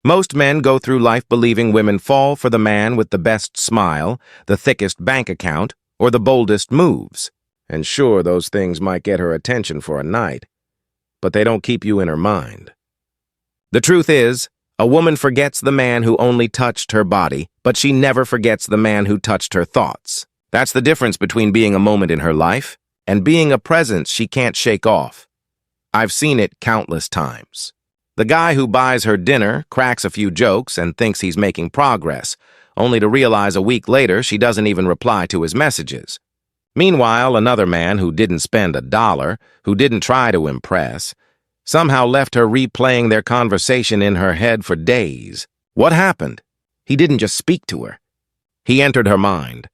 Most men go through life believing women fall for the man with the best smile, the thickest bank account, or the boldest moves. And sure, those things might get her attention for a night, but they don't keep you in her mind. The truth is, a woman forgets the man who only touched her body, but she never forgets the man who touched her thoughts. That's the difference between being a moment in her life and being a presence she can't shake off. I've seen it countless times. The guy who buys her dinner cracks a few jokes and thinks he's making progress, only to realize a week later she doesn't even reply to his messages. Meanwhile, another man who didn't spend $1, who didn't try to impress, somehow left her replaying their conversation in her head for days. What happened? He didn't just speak to her. He entered her mind.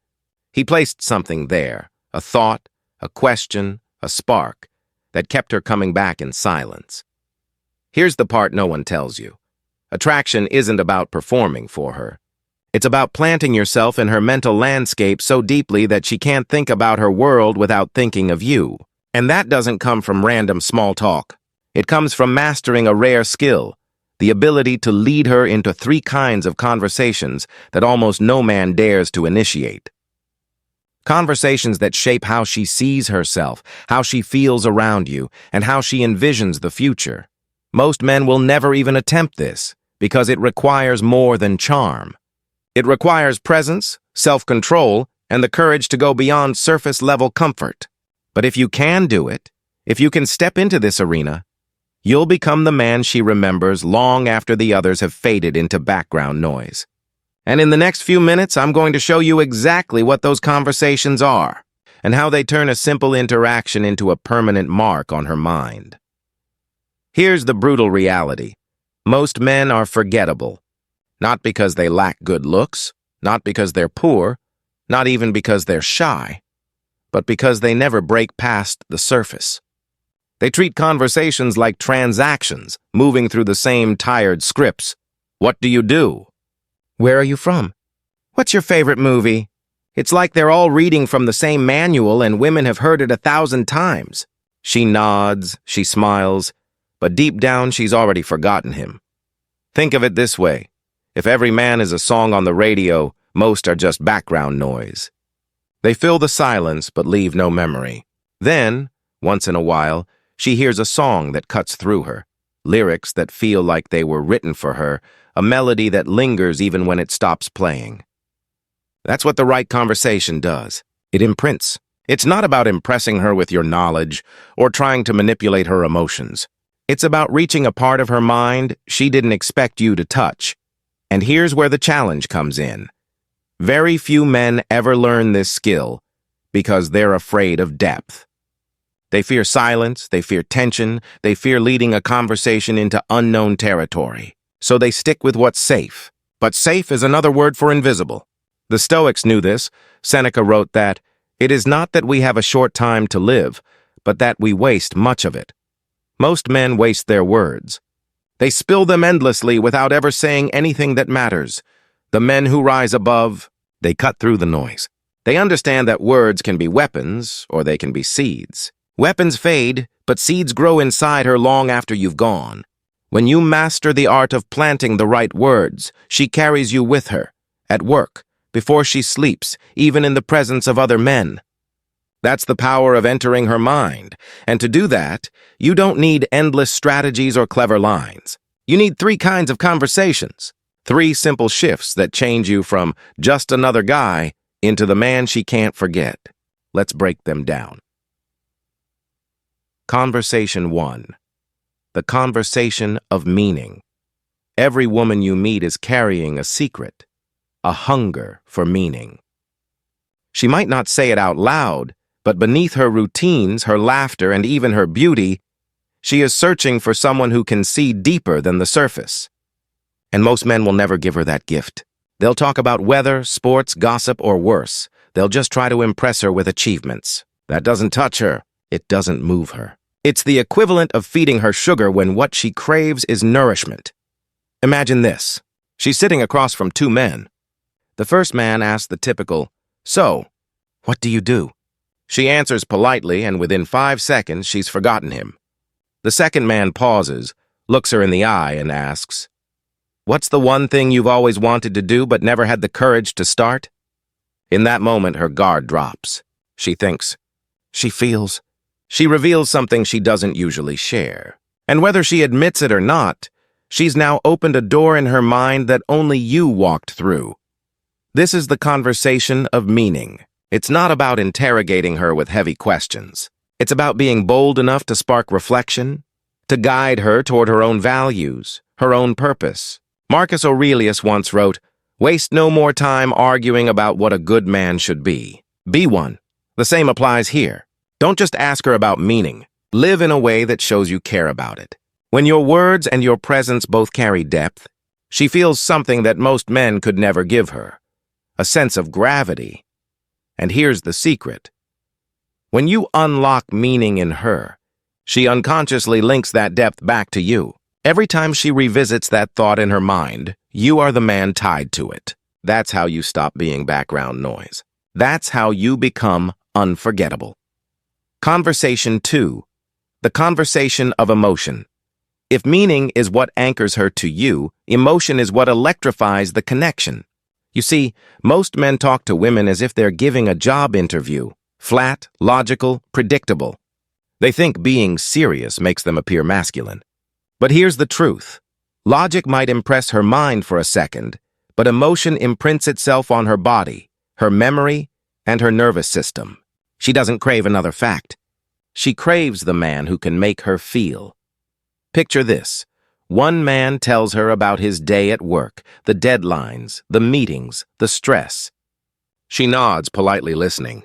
He placed something there, a thought, a question, a spark, that kept her coming back in silence. Here's the part no one tells you. Attraction isn't about performing for her. It's about planting yourself in her mental landscape so deeply that she can't think about her world without thinking of you. And that doesn't come from random small talk. It comes from mastering a rare skill, the ability to lead her into 3 kinds of conversations that almost no man dares to initiate. Conversations that shape how she sees herself, how she feels around you, and how she envisions the future. Most men will never even attempt this because it requires more than charm. It requires presence, self-control, and the courage to go beyond surface-level comfort. But if you can do it, if you can step into this arena, you'll become the man she remembers long after the others have faded into background noise. And in the next few minutes, I'm going to show you exactly what those conversations are and how they turn a simple interaction into a permanent mark on her mind. Here's the brutal reality. Most men are forgettable. Not because they lack good looks, not because they're poor, not even because they're shy, but because they never break past the surface. They treat conversations like transactions, moving through the same tired scripts. What do you do? Where are you from? What's your favorite movie? It's like they're all reading from the same manual and women have heard it 1,000 times. She nods, she smiles, but deep down she's already forgotten him. Think of it this way. If every man is a song on the radio, most are just background noise. They fill the silence but leave no memory. Then, once in a while, she hears a song that cuts through her, lyrics that feel like they were written for her, a melody that lingers even when it stops playing. That's what the right conversation does. It imprints. It's not about impressing her with your knowledge or trying to manipulate her emotions. It's about reaching a part of her mind she didn't expect you to touch. And here's where the challenge comes in. Very few men ever learn this skill because they're afraid of depth. They fear silence, they fear tension, they fear leading a conversation into unknown territory. So they stick with what's safe. But safe is another word for invisible. The Stoics knew this. Seneca wrote that, "It is not that we have a short time to live, but that we waste much of it." Most men waste their words. They spill them endlessly without ever saying anything that matters. The men who rise above, they cut through the noise. They understand that words can be weapons, or they can be seeds. Weapons fade, but seeds grow inside her long after you've gone. When you master the art of planting the right words, she carries you with her, at work, before she sleeps, even in the presence of other men. That's the power of entering her mind. And to do that, you don't need endless strategies or clever lines. You need 3 kinds of conversations. 3 simple shifts that change you from just another guy into the man she can't forget. Let's break them down. Conversation 1. The conversation of meaning. Every woman you meet is carrying a secret, a hunger for meaning. She might not say it out loud, but beneath her routines, her laughter, and even her beauty, she is searching for someone who can see deeper than the surface. And most men will never give her that gift. They'll talk about weather, sports, gossip, or worse. They'll just try to impress her with achievements. That doesn't touch her. It doesn't move her. It's the equivalent of feeding her sugar when what she craves is nourishment. Imagine this. She's sitting across from 2 men. The first man asks the typical, "So, what do you do?" She answers politely, and within 5 seconds, she's forgotten him. The second man pauses, looks her in the eye, and asks, What's the one thing you've always wanted to do but never had the courage to start? In that moment, her guard drops. She thinks. She feels. She reveals something she doesn't usually share. And whether she admits it or not, she's now opened a door in her mind that only you walked through. This is the conversation of meaning. It's not about interrogating her with heavy questions. It's about being bold enough to spark reflection, to guide her toward her own values, her own purpose. Marcus Aurelius once wrote, "Waste no more time arguing about what a good man should be. Be one." The same applies here. Don't just ask her about meaning. Live in a way that shows you care about it. When your words and your presence both carry depth, she feels something that most men could never give her, a sense of gravity. And here's the secret. When you unlock meaning in her, she unconsciously links that depth back to you. Every time she revisits that thought in her mind, you are the man tied to it. That's how you stop being background noise. That's how you become unforgettable. Conversation 2. The conversation of emotion. If meaning is what anchors her to you, emotion is what electrifies the connection. You see, most men talk to women as if they're giving a job interview. Flat, logical, predictable. They think being serious makes them appear masculine. But here's the truth. Logic might impress her mind for a second, but emotion imprints itself on her body, her memory, and her nervous system. She doesn't crave another fact. She craves the man who can make her feel. Picture this. One man tells her about his day at work, the deadlines, the meetings, the stress. She nods, politely listening.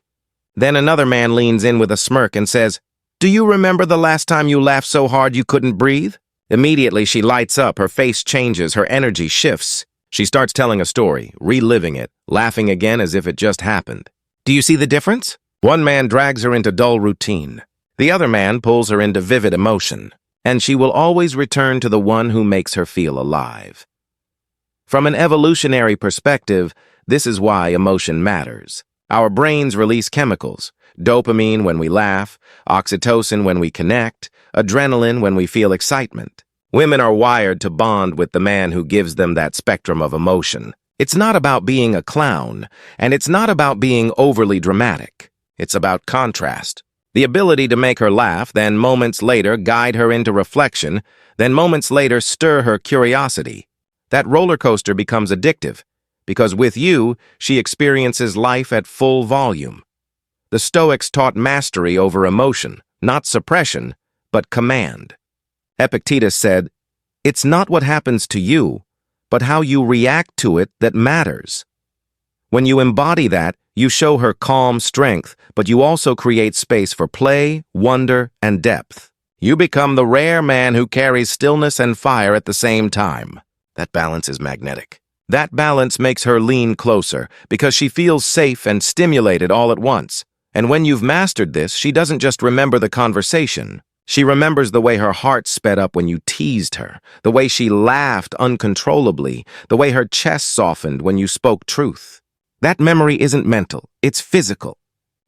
Then another man leans in with a smirk and says, "Do you remember the last time you laughed so hard you couldn't breathe?" Immediately, she lights up, her face changes, her energy shifts. She starts telling a story, reliving it, laughing again as if it just happened. Do you see the difference? One man drags her into dull routine. The other man pulls her into vivid emotion, and she will always return to the one who makes her feel alive. From an evolutionary perspective, this is why emotion matters. Our brains release chemicals, dopamine when we laugh, oxytocin when we connect, adrenaline when we feel excitement. Women are wired to bond with the man who gives them that spectrum of emotion. It's not about being a clown, and it's not about being overly dramatic. It's about contrast. The ability to make her laugh, then moments later guide her into reflection, then moments later stir her curiosity. That roller coaster becomes addictive, because with you, she experiences life at full volume. The Stoics taught mastery over emotion, not suppression, but command. Epictetus said, "It's not what happens to you, but how you react to it that matters." When you embody that, you show her calm strength, but you also create space for play, wonder, and depth. You become the rare man who carries stillness and fire at the same time. That balance is magnetic. That balance makes her lean closer, because she feels safe and stimulated all at once. And when you've mastered this, she doesn't just remember the conversation. She remembers the way her heart sped up when you teased her, the way she laughed uncontrollably, the way her chest softened when you spoke truth. That memory isn't mental, it's physical.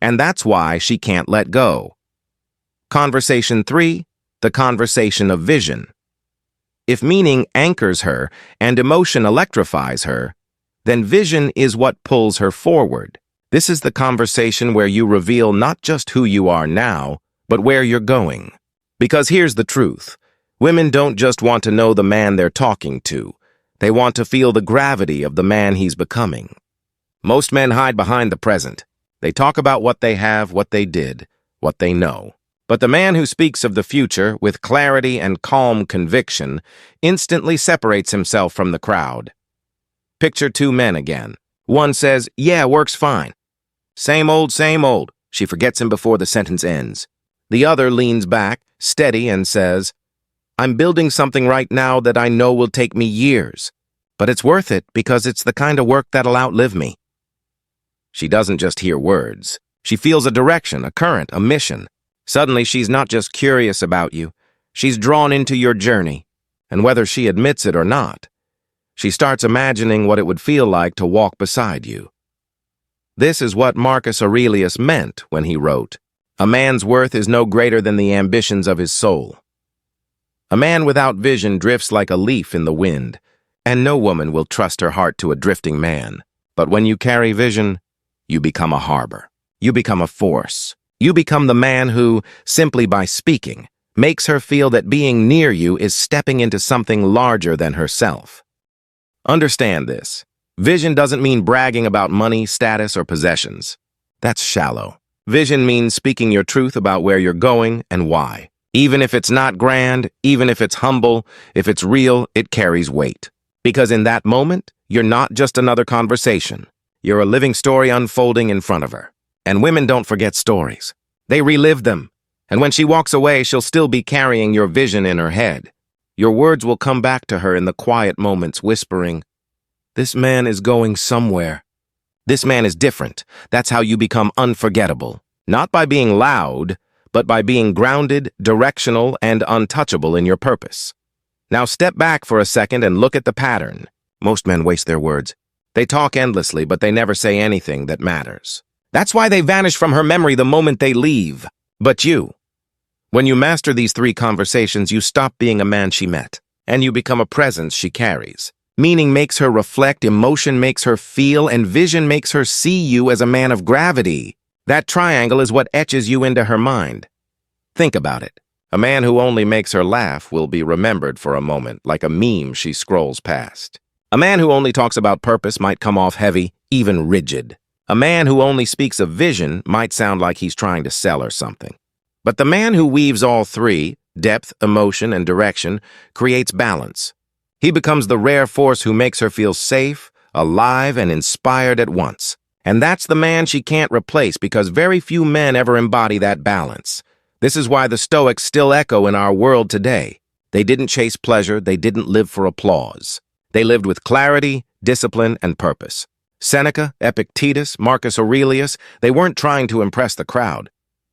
And that's why she can't let go. Conversation 3, the conversation of vision. If meaning anchors her and emotion electrifies her, then vision is what pulls her forward. This is the conversation where you reveal not just who you are now, but where you're going. Because here's the truth. Women don't just want to know the man they're talking to. They want to feel the gravity of the man he's becoming. Most men hide behind the present. They talk about what they have, what they did, what they know. But the man who speaks of the future with clarity and calm conviction instantly separates himself from the crowd. Picture two men again. One says, "Yeah, work's fine." Same old, same old. She forgets him before the sentence ends. The other leans back, steady, and says, "I'm building something right now that I know will take me years, but it's worth it because it's the kind of work that'll outlive me." She doesn't just hear words. She feels a direction, a current, a mission. Suddenly, she's not just curious about you. She's drawn into your journey, and whether she admits it or not, she starts imagining what it would feel like to walk beside you. This is what Marcus Aurelius meant when he wrote, "A man's worth is no greater than the ambitions of his soul." A man without vision drifts like a leaf in the wind, And no woman will trust her heart to a drifting man. But when you carry vision, you become a harbor. You become a force. You become the man who, simply by speaking, makes her feel that being near you is stepping into something larger than herself. Understand this. Vision doesn't mean bragging about money, status, or possessions. That's shallow. Vision means speaking your truth about where you're going and why. Even if it's not grand, even if it's humble, if it's real, it carries weight. Because in that moment, you're not just another conversation. You're a living story unfolding in front of her. And women don't forget stories. They relive them. And when she walks away, she'll still be carrying your vision in her head. Your words will come back to her in the quiet moments, whispering, "This man is going somewhere. This man is different." That's how you become unforgettable. Not by being loud, but by being grounded, directional, and untouchable in your purpose. Now step back for a second and look at the pattern. Most men waste their words. They talk endlessly, but they never say anything that matters. That's why they vanish from her memory the moment they leave. But you, when you master these 3 conversations, you stop being a man she met, and you become a presence she carries. Meaning makes her reflect, emotion makes her feel, and vision makes her see you as a man of gravity. That triangle is what etches you into her mind. Think about it. A man who only makes her laugh will be remembered for a moment, like a meme she scrolls past. A man who only talks about purpose might come off heavy, even rigid. A man who only speaks of vision might sound like he's trying to sell her something. But the man who weaves all 3, depth, emotion, and direction, creates balance. He becomes the rare force who makes her feel safe, alive, and inspired at once. And that's the man she can't replace because very few men ever embody that balance. This is why the Stoics still echo in our world today. They didn't chase pleasure, they didn't live for applause. They lived with clarity, discipline, and purpose. Seneca, Epictetus, Marcus Aurelius, they weren't trying to impress the crowd.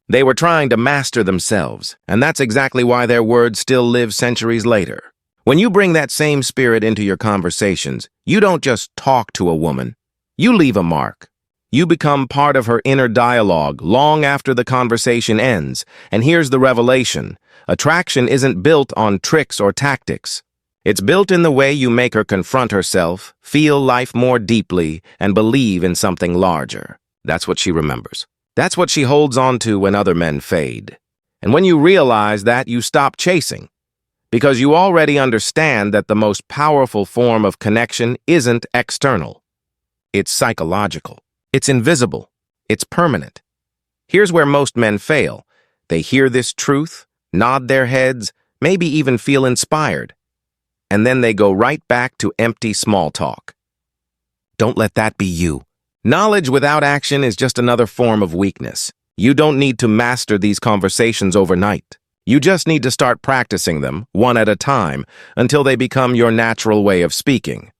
They were trying to master themselves, and that's exactly why their words still live centuries later. When you bring that same spirit into your conversations, you don't just talk to a woman. You leave a mark. You become part of her inner dialogue long after the conversation ends. And here's the revelation. Attraction isn't built on tricks or tactics. It's built in the way you make her confront herself, feel life more deeply, and believe in something larger. That's what she remembers. That's what she holds on to when other men fade. And when you realize that, you stop chasing. Because you already understand that the most powerful form of connection isn't external. It's psychological. It's invisible. It's permanent. Here's where most men fail. They hear this truth, nod their heads, maybe even feel inspired. And then they go right back to empty small talk. Don't let that be you. Knowledge without action is just another form of weakness. You don't need to master these conversations overnight. You just need to start practicing them, one at a time, until they become your natural way of speaking.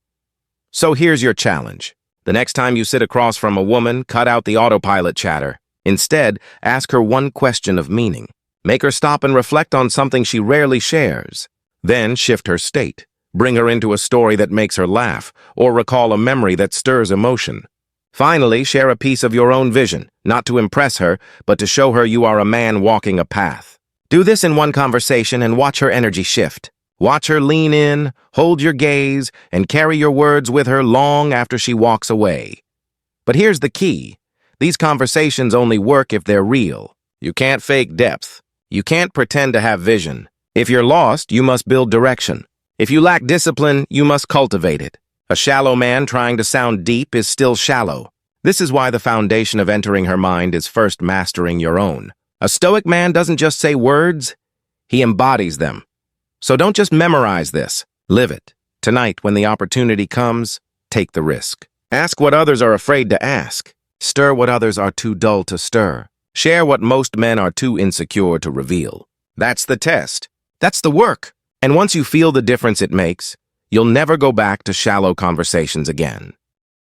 So here's your challenge. The next time you sit across from a woman, cut out the autopilot chatter. Instead, ask her one question of meaning. Make her stop and reflect on something she rarely shares. Then shift her state. Bring her into a story that makes her laugh, or recall a memory that stirs emotion. Finally, share a piece of your own vision, not to impress her, but to show her you are a man walking a path. Do this in one conversation and watch her energy shift. Watch her lean in, hold your gaze, and carry your words with her long after she walks away. But here's the key. These conversations only work if they're real. You can't fake depth. You can't pretend to have vision. If you're lost, you must build direction. If you lack discipline, you must cultivate it. A shallow man trying to sound deep is still shallow. This is why the foundation of entering her mind is first mastering your own. A Stoic man doesn't just say words, he embodies them. So don't just memorize this, live it. Tonight, when the opportunity comes, take the risk. Ask what others are afraid to ask. Stir what others are too dull to stir. Share what most men are too insecure to reveal. That's the test. That's the work. And once you feel the difference it makes, you'll never go back to shallow conversations again.